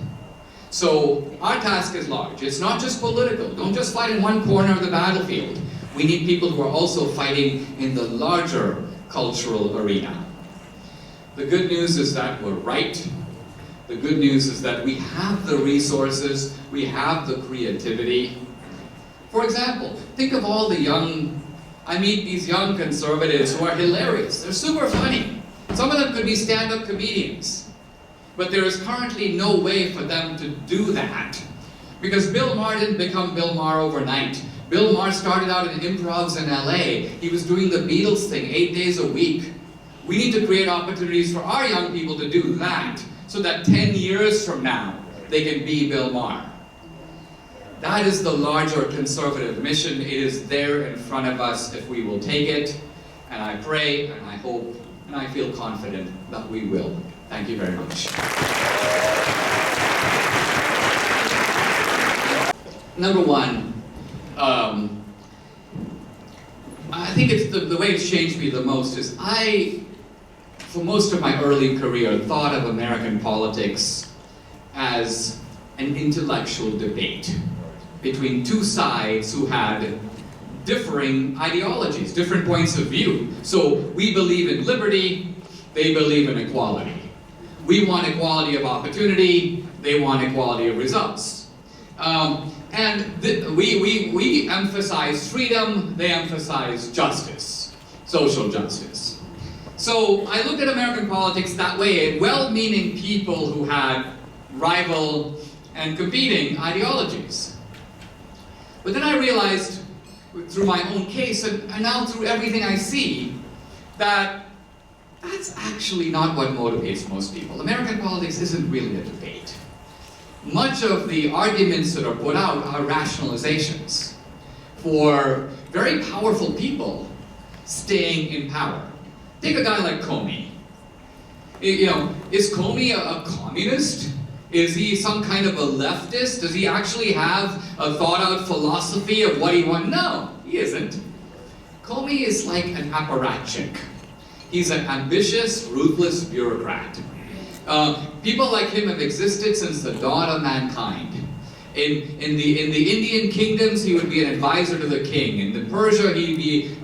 So our task is large. It's not just political. Don't just fight in one corner of the battlefield. We need people who are also fighting in the larger cultural arena. The good news is that we're right. The good news is that we have the resources, we have the creativity. For example, think of all the I meet these young conservatives who are hilarious. They're super funny. Some of them could be stand-up comedians. But there is currently no way for them to do that. Because Bill Maher didn't become Bill Maher overnight. Bill Maher started out in improvs in LA. He was doing the Beatles thing 8 days a week. We need to create opportunities for our young people to do that, so that 10 years from now, they can be Bill Maher. That is the larger conservative mission. It is there in front of us if we will take it. And I pray, and I hope, and I feel confident that we will. Thank you very much. Number one, I think it's the way it's changed me the most is for most of my early career, thought of American politics as an intellectual debate between two sides who had differing ideologies, different points of view. So we believe in liberty, they believe in equality. We want equality of opportunity, they want equality of results. We emphasize freedom, they emphasize justice, social justice. So I look at American politics that way, well-meaning people who had rival and competing ideologies. But then I realized, through my own case, and now through everything I see, that that's actually not what motivates most people. American politics isn't really a debate. Much of the arguments that are put out are rationalizations for very powerful people staying in power. Take a guy like Comey. Is Comey a communist? Is he some kind of a leftist? Does he actually have a thought-out philosophy of what he wants? No, he isn't. Comey is like an apparatchik. He's an ambitious, ruthless bureaucrat. People like him have existed since the dawn of mankind. In the Indian kingdoms, he would be an advisor to the king. In Persia, he'd be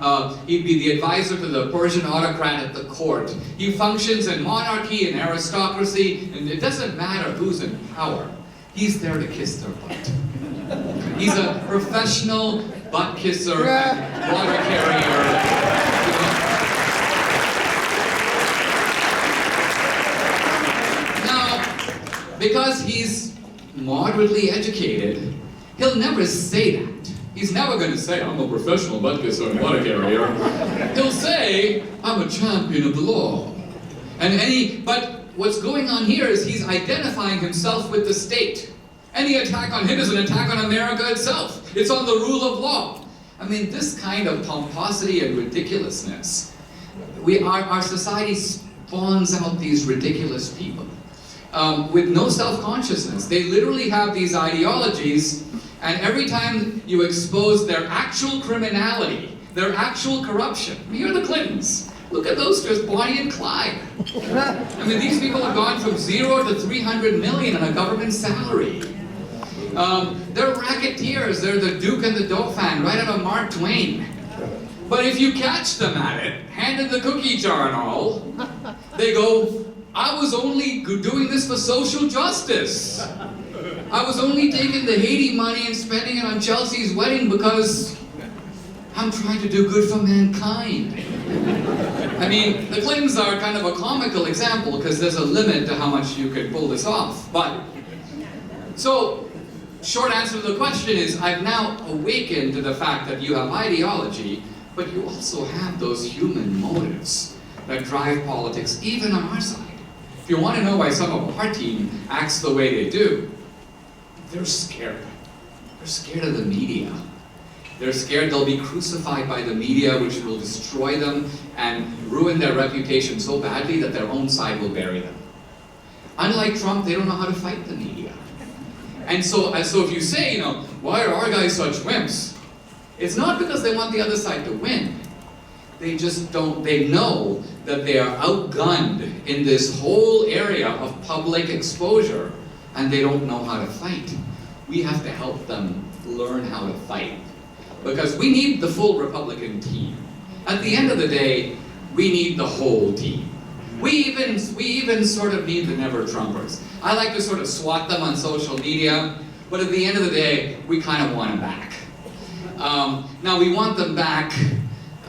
the advisor to the Persian autocrat at the court. He functions in monarchy and aristocracy, and it doesn't matter who's in power. He's there to kiss their butt. He's a professional butt kisser and water carrier. Because he's moderately educated, he'll never say that. He's never going to say, I'm a professional butt kisser and water carrier. He'll say, I'm a champion of the law. But what's going on here is he's identifying himself with the state. Any attack on him is an attack on America itself. It's on the rule of law. I mean, this kind of pomposity and ridiculousness, our society spawns out these ridiculous people. With no self-consciousness. They literally have these ideologies, and every time you expose their actual criminality, their actual corruption. I mean, you're the Clintons. Look at those two, Bonnie and Clyde. I mean, these people have gone from 0 to 300 million on a government salary. They're racketeers. They're the Duke and the Dauphin, right out of Mark Twain. But if you catch them at it, handed the cookie jar and all, they go, I was only doing this for social justice. I was only taking the Haiti money and spending it on Chelsea's wedding because I'm trying to do good for mankind. I mean, the Clintons are kind of a comical example because there's a limit to how much you can pull this off. So, short answer to the question is, I've now awakened to the fact that you have ideology, but you also have those human motives that drive politics, even on our side. If you want to know why some of our team acts the way they do, they're scared. They're scared of the media. They're scared they'll be crucified by the media, which will destroy them and ruin their reputation so badly that their own side will bury them. Unlike Trump, they don't know how to fight the media. And so if you say, why are our guys such wimps? It's not because they want the other side to win. they just don't, they know that they are outgunned in this whole area of public exposure, and they don't know how to fight. We have to help them learn how to fight, because we need the full Republican team. At the end of the day, we need the whole team. We even sort of need the never-Trumpers. I like to sort of swat them on social media, but at the end of the day, we kind of want them back. Now we want them back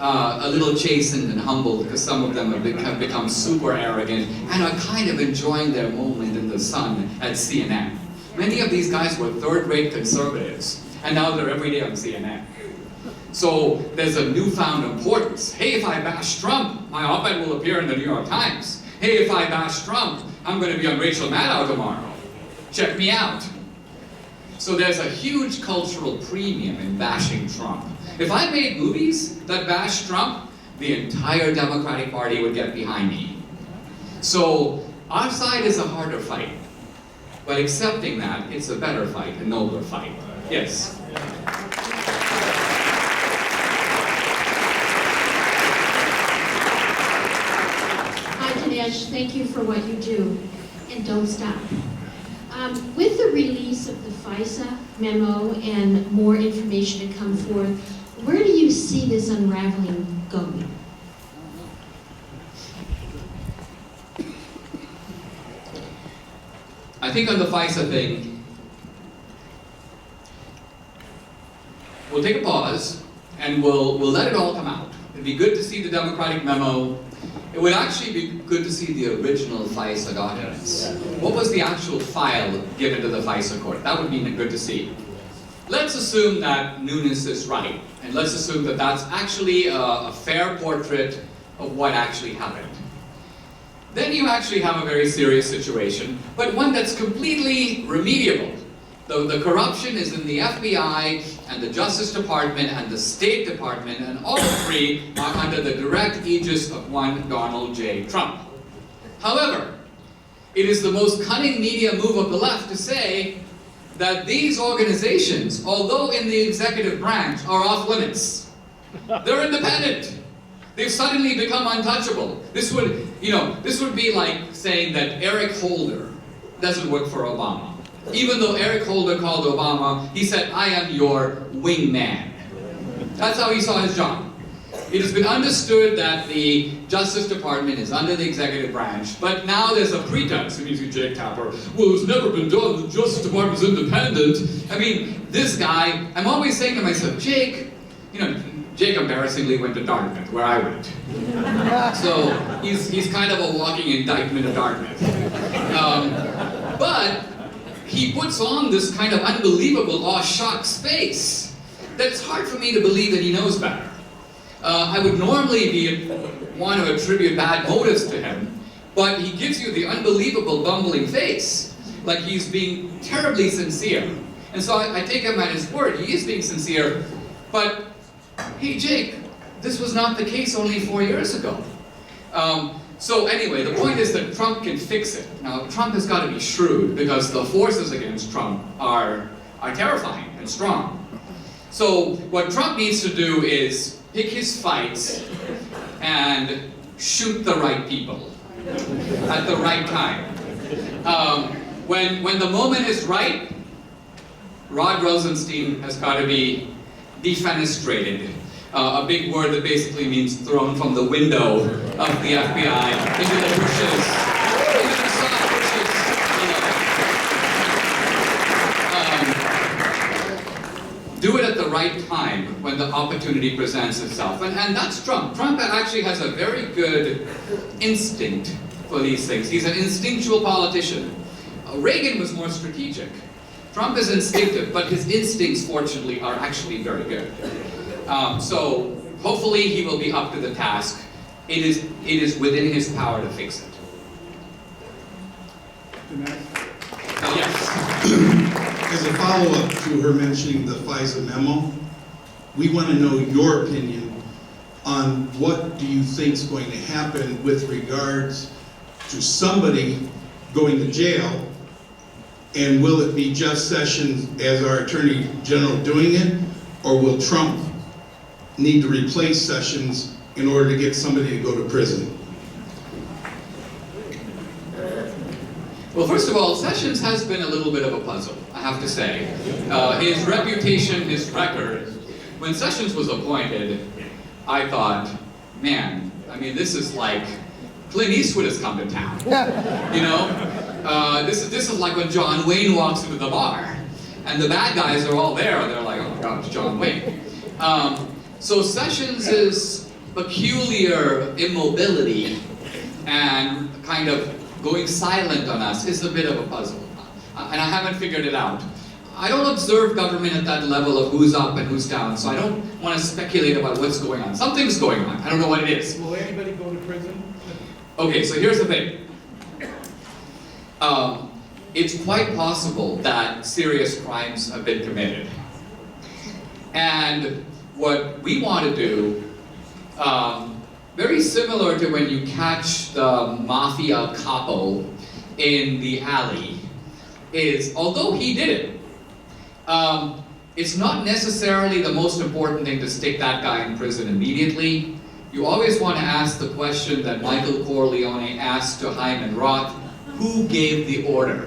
a little chastened and humbled, because some of them have become super arrogant and are kind of enjoying their moment in the sun at CNN. Many of these guys were third-rate conservatives, and now they're every day on CNN. So there's a newfound importance. Hey, if I bash Trump, my op-ed will appear in the New York Times. Hey, if I bash Trump, I'm going to be on Rachel Maddow tomorrow. Check me out. So there's a huge cultural premium in bashing Trump. If I made movies that bash Trump, the entire Democratic Party would get behind me. So our side is a harder fight. But accepting that, it's a better fight, a nobler fight. Yes? Hi, Dinesh. Thank you for what you do. And don't stop. With the release of the FISA memo and more information to come forth, where do you see this unraveling going? I think on the FISA thing, we'll take a pause and we'll let it all come out. It'd be good to see the Democratic memo. It would actually be good to see the original FISA documents. What was the actual file given to the FISA court? That would be good to see. Let's assume that Nunes is right, and let's assume that that's actually a fair portrait of what actually happened. Then you actually have a very serious situation, but one that's completely remediable. The corruption is in the FBI and the Justice Department and the State Department, and all three are under the direct aegis of one Donald J. Trump. However, it is the most cunning media move of the left to say that these organizations, although in the executive branch, are off limits. They're independent. They've suddenly become untouchable. This would be like saying that Eric Holder doesn't work for Obama. Even though Eric Holder called Obama, he said, "I am your wingman." That's how he saw his job. It has been understood that the Justice Department is under the executive branch, but now there's a pretense, Jake Tapper, well, it's never been done, the Justice Department's independent. I mean, this guy, I'm always saying to myself, Jake, Jake embarrassingly went to Dartmouth, where I went. So he's kind of a walking indictment of Dartmouth. But he puts on this kind of unbelievable aw shucks face that's hard for me to believe that he knows better. I would normally want to attribute bad motives to him, but he gives you the unbelievable bumbling face, like he's being terribly sincere. And so I take him at his word. He is being sincere, but hey, Jake, this was not the case only 4 years ago. So anyway, the point is that Trump can fix it. Now, Trump has got to be shrewd, because the forces against Trump are terrifying and strong. So what Trump needs to do is pick his fights and shoot the right people at the right time. When the moment is right, Rod Rosenstein has got to be defenestrated. A big word that basically means thrown from the window of the FBI into the bushes, into the soft bushes below. Do it at the right time when the opportunity presents itself. And that's Trump. Trump actually has a very good instinct for these things. He's an instinctual politician. Reagan was more strategic. Trump is instinctive, but his instincts, fortunately, are actually very good. So hopefully he will be up to the task. It is within his power to fix it. Yes. As a follow-up to her mentioning the FISA memo, we want to know your opinion on what do you think is going to happen with regards to somebody going to jail, and will it be Jeff Sessions as our Attorney General doing it, or will Trump need to replace Sessions in order to get somebody to go to prison? Well, first of all, Sessions has been a little bit of a puzzle, I have to say. His reputation, his record, when Sessions was appointed, I thought, man, I mean, this is like Clint Eastwood has come to town. You know, this is like when John Wayne walks into the bar, and the bad guys are all there, and they're like, oh my God, it's John Wayne. So Sessions' peculiar immobility and kind of going silent on us is a bit of a puzzle, and I haven't figured it out. I don't observe government at that level of who's up and who's down, so I don't want to speculate about what's going on. Something's going on. I don't know what it is. Will anybody go to prison? Okay, so here's the thing. It's quite possible that serious crimes have been committed. And what we want to do, very similar to when you catch the mafia capo in the alley, is although he did it, it's not necessarily the most important thing to stick that guy in prison immediately. You always want to ask the question that Michael Corleone asked to Hyman Roth, who gave the order?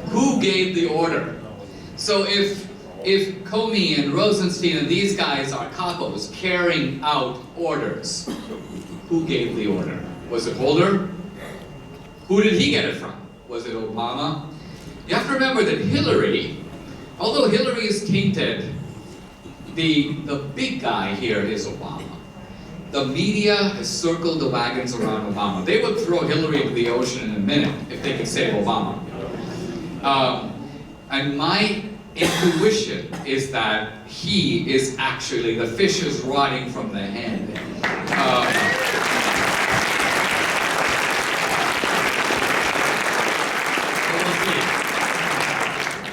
Who gave the order? So if Comey and Rosenstein and these guys are capos carrying out orders, who gave the order? Was it Holder? Who did he get it from? Was it Obama? You have to remember that Hillary, although Hillary is tainted, the big guy here is Obama. The media has circled the wagons around Obama. They would throw Hillary into the ocean in a minute if they could save Obama. And my intuition is that he is actually, the fish is rotting from the hand.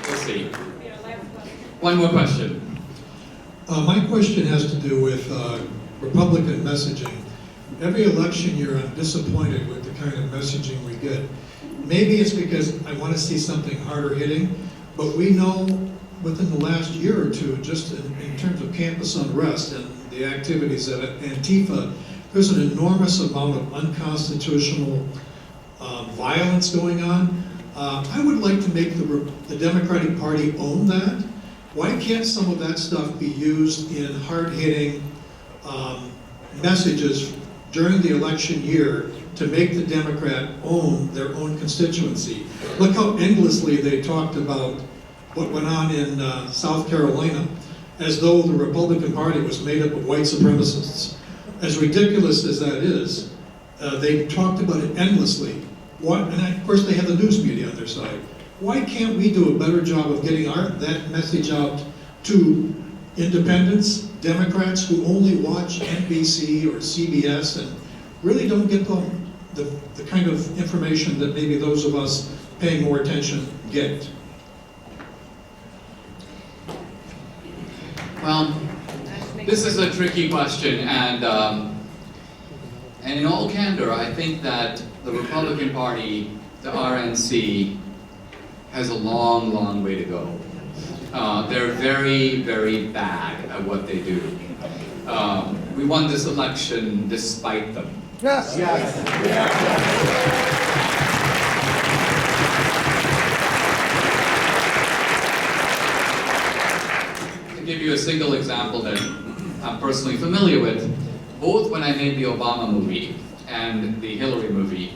We'll see. One more question. My question has to do with Republican messaging. Every election year I'm disappointed with the kind of messaging we get. Maybe it's because I want to see something harder hitting, but we know within the last year or two, just in terms of campus unrest and the activities of Antifa, there's an enormous amount of unconstitutional violence going on. I would like to make the Democratic Party own that. Why can't some of that stuff be used in hard-hitting messages during the election year to make the Democrat own their own constituency? Look how endlessly they talked about what went on in South Carolina, as though the Republican Party was made up of white supremacists. As ridiculous as that is, they talked about it endlessly. And of course they have the news media on their side. Why can't we do a better job of getting that message out to independents, Democrats who only watch NBC or CBS and really don't get the kind of information that maybe those of us paying more attention get? Well, this is a tricky question, and in all candor, I think that the Republican Party, the RNC, has a long, long way to go. They're very, very bad at what they do. We won this election despite them. Yes. To give you a single example that I'm personally familiar with, both when I made the Obama movie and the Hillary movie,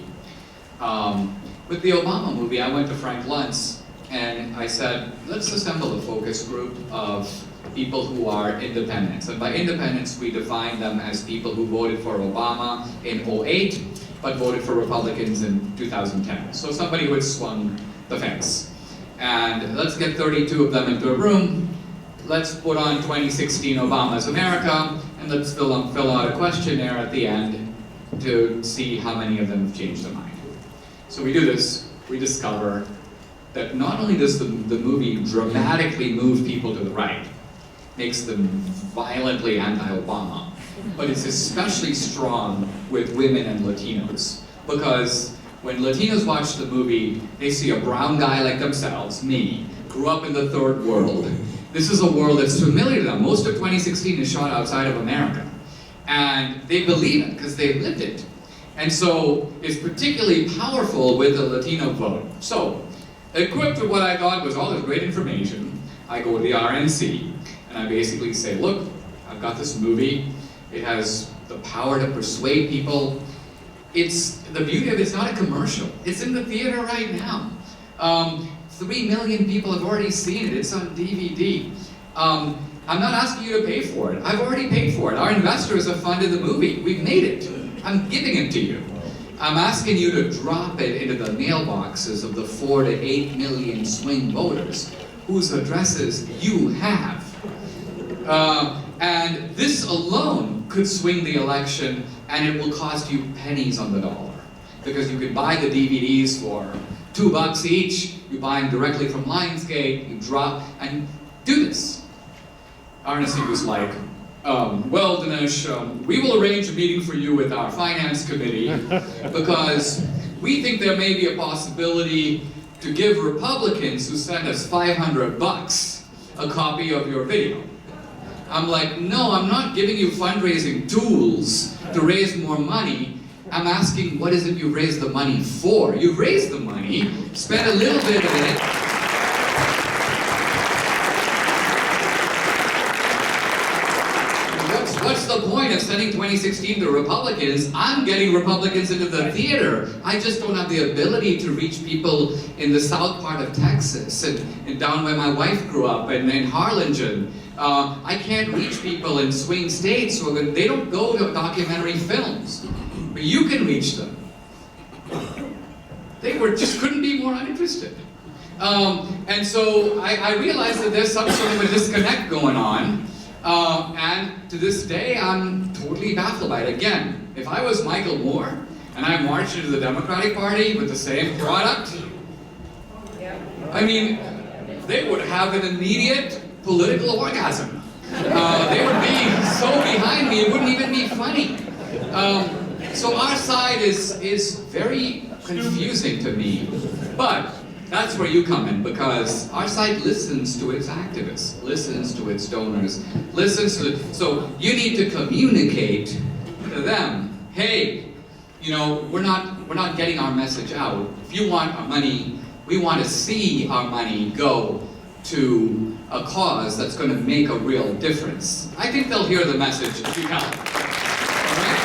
with the Obama movie, I went to Frank Luntz and I said, let's assemble a focus group of people who are independents. And by independents, we define them as people who voted for Obama in 2008, but voted for Republicans in 2010. So somebody who had swung the fence. And let's get 32 of them into a room. Let's put on 2016 Obama's America, and let's fill out a questionnaire at the end to see how many of them have changed their mind. So we do this, we discover that not only does the movie dramatically move people to the right, makes them violently anti-Obama, but it's especially strong with women and Latinos. Because when Latinos watch the movie, they see a brown guy like themselves, me, grew up in the third world. This is a world that's familiar to them. Most of 2016 is shot outside of America. And they believe it because they've lived it. And so it's particularly powerful with the Latino vote. So, equipped with what I thought was all this great information, I go to the RNC and I basically say, look, I've got this movie. It has the power to persuade people. The beauty of it's not a commercial. It's in the theater right now. 3 million people have already seen it. It's on DVD. I'm not asking you to pay for it. I've already paid for it. Our investors have funded the movie. We've made it. I'm giving it to you. I'm asking you to drop it into the mailboxes of the 4 to 8 million swing voters whose addresses you have. And this alone could swing the election, and it will cost you pennies on the dollar. Because you can buy the DVDs for $2 each, you buy them directly from Lionsgate, you drop, and do this. RNC was like, well, Dinesh, we will arrange a meeting for you with our finance committee because we think there may be a possibility to give Republicans who send us $500 a copy of your video. I'm like, no, I'm not giving you fundraising tools to raise more money. I'm asking, what is it you've raised the money for? You've raised the money, spent a little bit of it. What's the point of sending 2016 to Republicans? I'm getting Republicans into the theater. I just don't have the ability to reach people in the south part of Texas and down where my wife grew up and in Harlingen. I can't reach people in swing states so that they don't go to documentary films. But you can reach them. They just couldn't be more uninterested. And so I realized that there's some sort of a disconnect going on. And to this day, I'm totally baffled by it. Again, if I was Michael Moore and I marched into the Democratic Party with the same product, I mean, they would have an immediate political orgasm. They would be so behind me, it wouldn't even be funny. So our side is very confusing to me, but that's where you come in, because our side listens to its activists, listens to its donors, so you need to communicate to them, hey, you know, we're not getting our message out. If you want our money, we want to see our money go to a cause that's going to make a real difference. I think they'll hear the message if you help. All right?